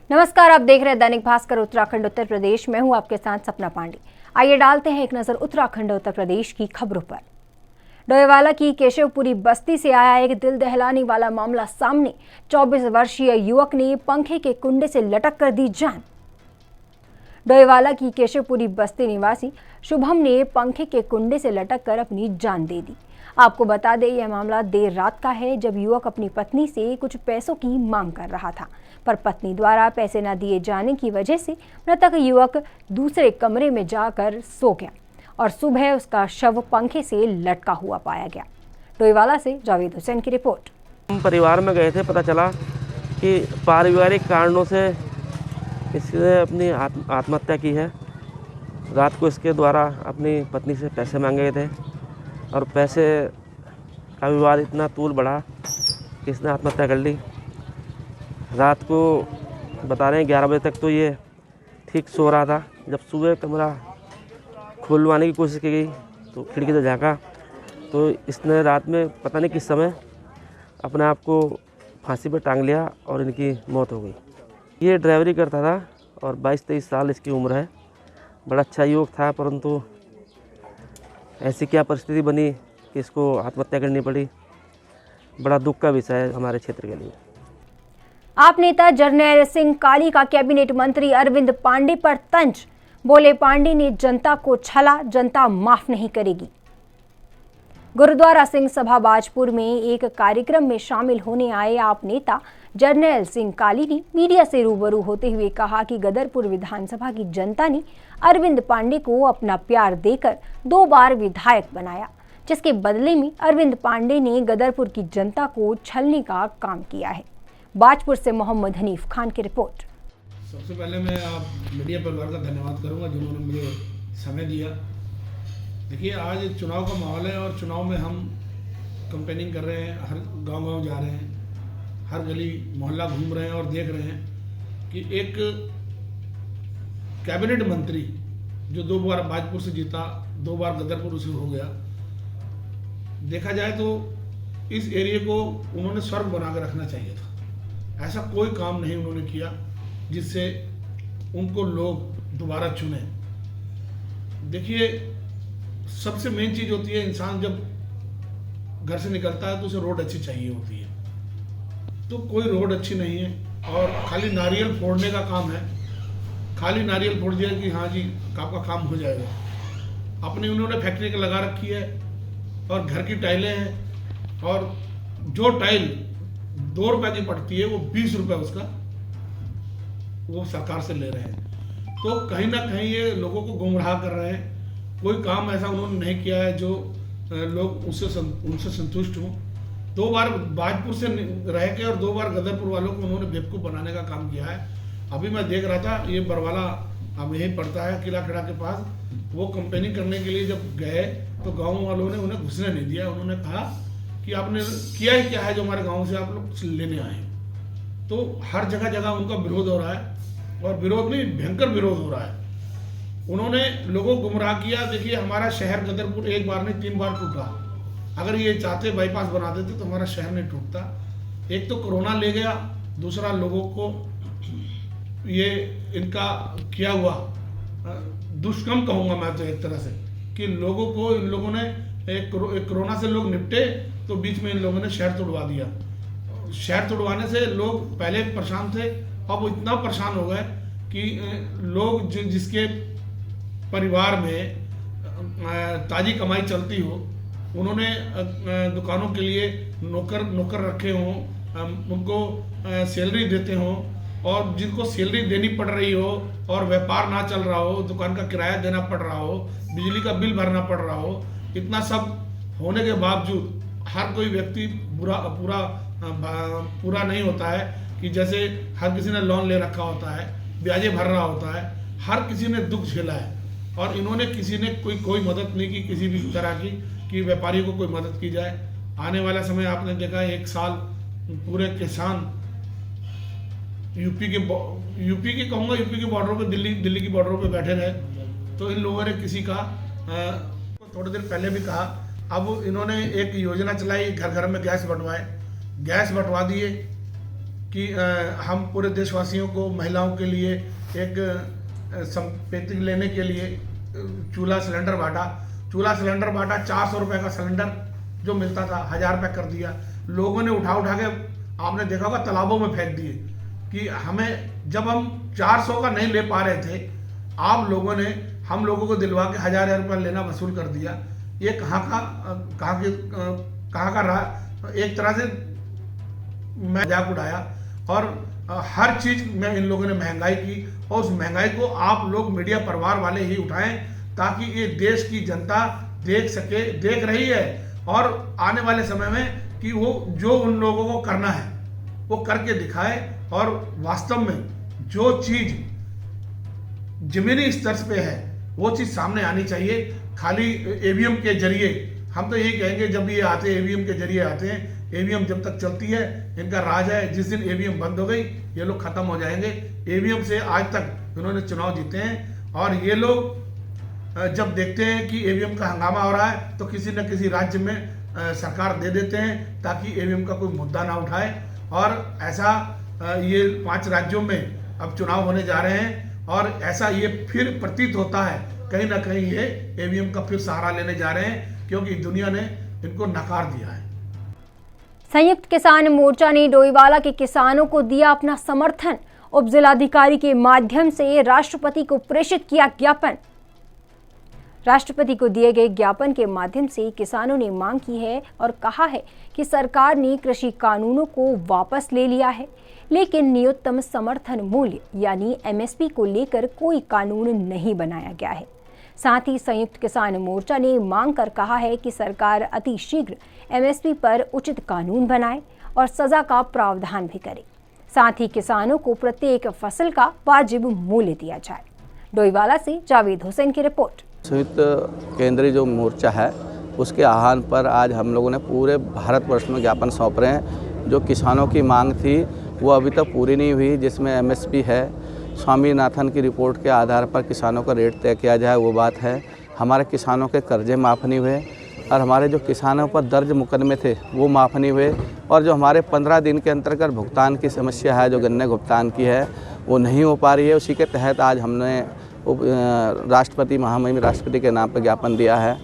नमस्कार, आप देख रहे हैं दैनिक भास्कर उत्तराखंड उत्तर प्रदेश में हूं आपके साथ सपना पांडे। आइए डालते हैं एक नजर उत्तराखंड उत्तर प्रदेश की खबरों पर। डोईवाला की केशवपुरी बस्ती से आया एक दिल दहलाने वाला मामला सामने। 24 वर्षीय युवक ने पंखे के कुंडे से लटक कर दी जान। डोईवाला की केशवपुरी बस्ती निवासी शुभम ने पंखे के कुंडे से लटक कर अपनी जान दे दी। आपको बता दें, यह मामला देर रात का है, जब युवक अपनी पत्नी से कुछ पैसों की मांग कर रहा था, पर पत्नी द्वारा पैसे न दिए जाने की वजह से मृतक युवक दूसरे कमरे में जाकर सो गया और सुबह उसका शव पंखे से लटका हुआ पाया गया। डोईवाला से जावेद हुसैन की रिपोर्ट। हम परिवार में गए थे, पता चला कि पारिवारिक कारणों से इसने अपनी आत्महत्या की है। रात को इसके द्वारा अपनी पत्नी से पैसे मांगे थे और पैसे का विवाद इतना तूल बढ़ा कि इसने आत्महत्या कर ली। रात को बता रहे हैं 11 बजे तक तो ये ठीक सो रहा था। जब सुबह कमरा खुलवाने की कोशिश की गई तो खिड़की से झाँका तो इसने रात में पता नहीं किस समय अपने आप को फांसी पर टांग लिया और इनकी मौत हो गई। ये ड्राइवरी करता था और 22-23 साल इसकी उम्र है। बड़ा अच्छा युवक था, परंतु ऐसी क्या परिस्थिति बनी कि इसको आत्महत्या करनी पड़ी। बड़ा दुख का विषय है हमारे क्षेत्र के लिए। आप नेता जरनैल सिंह काली का कैबिनेट मंत्री अरविंद पांडे पर तंज। बोले, पांडे ने जनता को छला, जनता माफ नहीं करेगी। गुरुद्वारा सिंह सभा बाजपुर में एक कार्यक्रम में शामिल होने आए आप नेता जरनैल सिंह काली ने मीडिया से रूबरू होते हुए कहा कि गदरपुर विधानसभा की जनता ने अरविंद पांडे को अपना प्यार देकर 2 बार विधायक बनाया, जिसके बदले में अरविंद पांडे ने गदरपुर की जनता को छलने का काम किया है। बाजपुर से मोहम्मद हनीफ खान की रिपोर्ट। सबसे पहले मैं आप मीडिया परिवार का धन्यवाद करूंगा जिन्होंने मुझे समय दिया। देखिए, आज चुनाव का माहौल है और चुनाव में हम कैंपेनिंग कर रहे हैं, हर गांव-गांव जा रहे हैं, हर गली मोहल्ला घूम रहे हैं और देख रहे हैं कि एक कैबिनेट मंत्री जो 2 बार बाजपुर से जीता, 2 बार गदरपुर से हो गया, देखा जाए तो इस एरिया को उन्होंने स्वर्ग बना कर रखना चाहिए था। ऐसा कोई काम नहीं उन्होंने किया जिससे उनको लोग दोबारा चुने। देखिए, सबसे मेन चीज होती है, इंसान जब घर से निकलता है तो उसे रोड अच्छी चाहिए होती है, तो कोई रोड अच्छी नहीं है और खाली नारियल फोड़ने का काम है। खाली नारियल फोड़ दिया कि हाँ जी आपका काम हो जाएगा। अपनी उन्होंने फैक्ट्री का लगा रखी है और घर की टाइलें हैं और जो टाइल 2 रुपए की पड़ती है वो 20 रुपए उसका वो सरकार से ले रहे हैं। तो कहीं ना कहीं ये लोगों को गुमराह कर रहे हैं। कोई काम ऐसा उन्होंने नहीं किया है जो लोग उनसे संतुष्ट हों। 2 बार बाजपुर से रह के और 2 बार गदरपुर वालों को उन्होंने बेवकूफ़ बनाने का काम किया है। अभी मैं देख रहा था, ये बरवाला अब यहीं पड़ता है किला खड़ा के पास, वो कंपेनिंग करने के लिए जब गए तो गाँव वालों ने उन्हें घुसने नहीं दिया। उन्होंने कहा कि आपने किया ही क्या है जो हमारे गाँव से आप लोग लेने आए। तो हर जगह जगह उनका विरोध हो रहा है और विरोध नहीं, भयंकर विरोध हो रहा है। उन्होंने लोगों को गुमराह किया। देखिए, हमारा शहर गदरपुर 1 बार नहीं 3 बार टूटा। अगर ये चाहते बाईपास बना देते तो हमारा शहर नहीं टूटता। एक तो कोरोना ले गया, दूसरा लोगों को ये इनका किया हुआ दुष्कर्म कहूँगा मैं तो एक तरह से, कि लोगों को इन लोगों ने एक कोरोना से लोग निपटे तो बीच में इन लोगों ने शहर तोड़वा दिया। शहर तोड़वाने से लोग पहले परेशान थे, अब वो इतना परेशान हो गए कि लोग जिसके परिवार में ताजी कमाई चलती हो, उन्होंने दुकानों के लिए नौकर रखे हों, उनको सैलरी देते हों, और जिनको सैलरी देनी पड़ रही हो और व्यापार ना चल रहा हो, दुकान का किराया देना पड़ रहा हो, बिजली का बिल भरना पड़ रहा हो, इतना सब होने के बावजूद हर कोई व्यक्ति पूरा नहीं होता है कि जैसे हर किसी ने लोन ले रखा होता है, ब्याजें भर रहा होता है, हर किसी ने दुख झेला है और इन्होंने किसी ने कोई मदद नहीं की किसी भी तरह की कि व्यापारियों को कोई मदद की जाए। आने वाला समय आपने देखा, 1 साल पूरे किसान यूपी के कहूँगा, यूपी के बॉर्डरों पे, दिल्ली की बॉर्डरों पे बैठे रहे। तो इन लोगों ने किसी का थोड़ी देर पहले भी कहा, अब इन्होंने एक योजना चलाई, घर घर में गैस बंटवाए, गैस बंटवा दिए कि हम पूरे देशवासियों को, महिलाओं के लिए एक संपत्ति लेने के लिए चूल्हा सिलेंडर बांटा। 400 रुपये का सिलेंडर जो मिलता था 1000 रुपये कर दिया। लोगों ने उठा के, आपने देखा होगा, तालाबों में फेंक दिए कि हमें, जब हम 400 का नहीं ले पा रहे थे, आप लोगों ने हम लोगों को दिलवा के 1000 रुपये लेना वसूल कर दिया। ये कहाँ का रहा? एक तरह से मैं मजाक उड़ाया। और हर चीज में इन लोगों ने महंगाई की, और उस महंगाई को आप लोग मीडिया परिवार वाले ही उठाएं, ताकि ये देश की जनता देख सके, देख रही है, और आने वाले समय में कि वो जो उन लोगों को करना है वो करके दिखाए। और वास्तव में जो चीज जमीनी स्तर पे है वो चीज सामने आनी चाहिए। खाली ईवीएम के जरिए, हम तो यही कहेंगे, जब ये आते हैं ईवीएम के जरिए आते हैं, ईवीएम जब तक चलती है इनका राज है। जिस दिन ईवीएम बंद हो गई ये लोग खत्म हो जाएंगे। ईवीएम से आज तक इन्होंने चुनाव जीते हैं, और ये लोग जब देखते हैं कि ईवीएम का हंगामा हो रहा है तो किसी न किसी राज्य में सरकार दे देते हैं, ताकि ईवीएम का कोई मुद्दा ना उठाए। और ऐसा ये 5 राज्यों में अब चुनाव होने जा रहे हैं, और ऐसा ये फिर प्रतीत होता है कहीं ना कहीं ये ईवीएम का फिर सहारा लेने जा रहे हैं, क्योंकि दुनिया ने इनको नकार दिया है। संयुक्त किसान मोर्चा ने डोईवाला के किसानों को दिया अपना समर्थन। उप जिलाधिकारी के माध्यम से राष्ट्रपति को प्रेषित किया ज्ञापन। राष्ट्रपति को दिए गए ज्ञापन के माध्यम से किसानों ने मांग की है और कहा है कि सरकार ने कृषि कानूनों को वापस ले लिया है, लेकिन न्यूनतम समर्थन मूल्य यानी एमएसपी को लेकर कोई कानून नहीं बनाया गया है। साथ ही संयुक्त किसान मोर्चा ने मांग कर कहा है कि सरकार अति शीघ्र एमएसपी पर उचित कानून बनाए और सजा का प्रावधान भी करे। साथ ही किसानों को प्रत्येक फसल का वाजिब मूल्य दिया जाए। डोईवाला से जावेद हुसैन की रिपोर्ट। संयुक्त केंद्रीय जो मोर्चा है उसके आह्वान पर आज हम लोगों ने पूरे भारतवर्ष में ज्ञापन सौंप रहे हैं। जो किसानों की मांग थी वो अभी तक पूरी नहीं हुई, जिसमें एमएसपी है, स्वामीनाथन की रिपोर्ट के आधार पर किसानों का रेट तय किया जाए, वो बात है। हमारे किसानों के कर्जे माफ़ नहीं हुए, और हमारे जो किसानों पर दर्ज मुकदमे थे वो माफ़ नहीं हुए, और जो हमारे 15 दिन के अंतर्गत भुगतान की समस्या है, जो गन्ने भुगतान की है, वो नहीं हो पा रही है। उसी के तहत आज हमने राष्ट्रपति, महामहिम राष्ट्रपति के नाम पर ज्ञापन दिया है।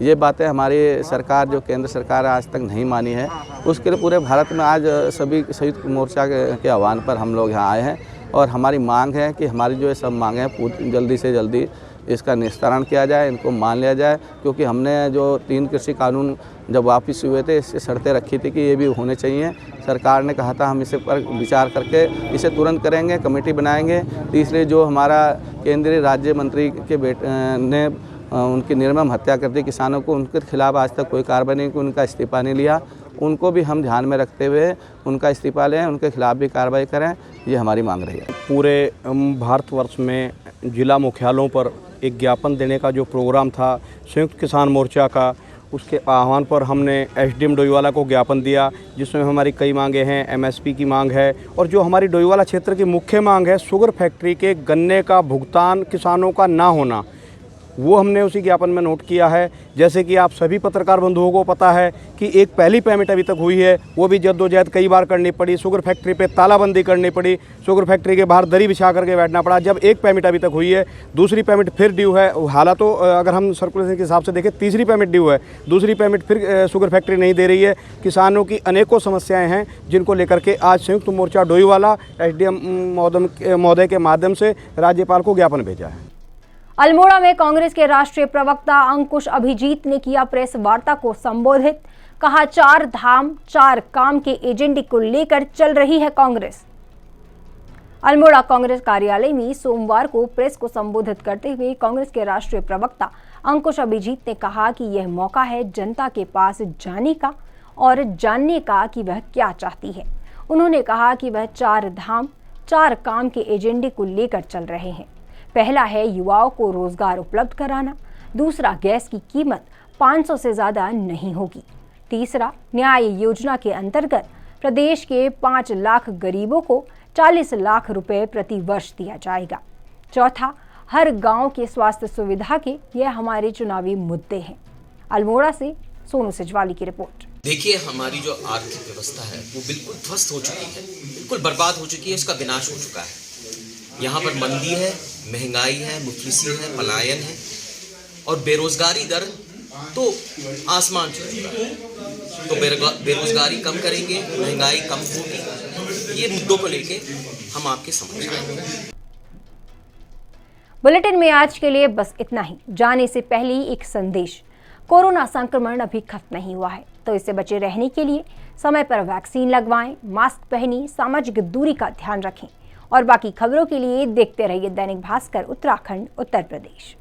ये बातें हमारी सरकार, जो केंद्र सरकार आज तक नहीं मानी है, उसके लिए पूरे भारत में आज सभी संयुक्त मोर्चा के आह्वान पर हम लोग यहाँ आए हैं, और हमारी मांग है कि हमारी जो ये सब मांगें हैं जल्दी से जल्दी इसका निस्तारण किया जाए, इनको मान लिया जाए। क्योंकि हमने जो 3 कृषि कानून जब वापस हुए थे, इससे शर्तें रखी थी कि ये भी होने चाहिए। सरकार ने कहा था हम इसे पर विचार करके इसे तुरंत करेंगे, कमेटी बनाएंगे। तीसरे, जो हमारा केंद्रीय राज्य मंत्री के बेटे ने उनकी निर्मम हत्या कर दी किसानों को, उनके खिलाफ आज तक कोई कार्रवाई नहीं की, उनका इस्तीफा नहीं लिया। उनको भी हम ध्यान में रखते हुए उनका इस्तीफा लें, उनके खिलाफ भी कार्रवाई करें, ये हमारी मांग रही है। पूरे भारतवर्ष में जिला मुख्यालयों पर एक ज्ञापन देने का जो प्रोग्राम था संयुक्त किसान मोर्चा का, उसके आह्वान पर हमने एसडीएम डोईवाला को ज्ञापन दिया, जिसमें हमारी कई मांगे हैं। एमएसपी की मांग है, और जो हमारी डोईवाला क्षेत्र की मुख्य मांग है, शुगर फैक्ट्री के गन्ने का भुगतान किसानों का ना होना, वो हमने उसी ज्ञापन में नोट किया है। जैसे कि आप सभी पत्रकार बंधुओं को पता है कि एक पहली पेमेंट अभी तक हुई है, वो भी जद्दोजहद कई बार करनी पड़ी, शुगर फैक्ट्री पे तालाबंदी करनी पड़ी, शुगर फैक्ट्री के बाहर दरी बिछा करके बैठना पड़ा। जब एक पेमेंट अभी तक हुई है, दूसरी पेमेंट फिर ड्यू है। हालांकि तो अगर हम सर्कुलेशन के हिसाब से देखें, तीसरी पेमेंट ड्यू है, दूसरी पेमेंट फिर शुगर फैक्ट्री नहीं दे रही है। किसानों की अनेकों समस्याएँ हैं, जिनको लेकर के आज संयुक्त मोर्चा डोईवाला एसडीएम महोदय के माध्यम से राज्यपाल को ज्ञापन भेजा है। अल्मोड़ा में कांग्रेस के राष्ट्रीय प्रवक्ता अंकुश अभिजीत ने किया प्रेस वार्ता को संबोधित। कहा, 4 धाम 4 काम के एजेंडे को लेकर चल रही है कांग्रेस। अल्मोड़ा कांग्रेस कार्यालय में सोमवार को प्रेस को संबोधित करते हुए कांग्रेस के राष्ट्रीय प्रवक्ता अंकुश अभिजीत ने कहा कि यह मौका है जनता के पास जाने का और जानने का कि वह क्या चाहती है। उन्होंने कहा कि वह 4 धाम 4 काम के एजेंडे को लेकर चल रहे हैं। पहला है युवाओं को रोजगार उपलब्ध कराना, दूसरा गैस की कीमत 500 से ज्यादा नहीं होगी, तीसरा न्याय योजना के अंतर्गत प्रदेश के 5 लाख गरीबों को 40 लाख रुपए प्रति वर्ष दिया जाएगा, चौथा हर गांव के स्वास्थ्य सुविधा के, यह हमारे चुनावी मुद्दे हैं। अल्मोड़ा से सोनू सिजवाली की रिपोर्ट। देखिए, हमारी जो आर्थिक व्यवस्था है वो बिल्कुल ध्वस्त हो चुकी है, बिल्कुल बर्बाद हो चुकी है, इसका विनाश हो चुका है। यहाँ पर मंदी है, महंगाई है, मुफलिसी है, पलायन है और बेरोजगारी दर तो आसमान छू चुका है। तो बेरोजगारी कम करेंगे, महंगाई कम होगी, ये मुद्दों को लेके हम आपके समक्ष आएंगे। बुलेटिन में आज के लिए बस इतना ही। जाने से पहले ही एक संदेश, कोरोना संक्रमण अभी खत्म नहीं हुआ है, तो इससे बचे रहने के लिए समय पर वैक्सीन लगवाएं, मास्क पहनें, सामाजिक दूरी का ध्यान रखें और बाकी खबरों के लिए देखते रहिए दैनिक भास्कर उत्तराखंड उत्तर प्रदेश।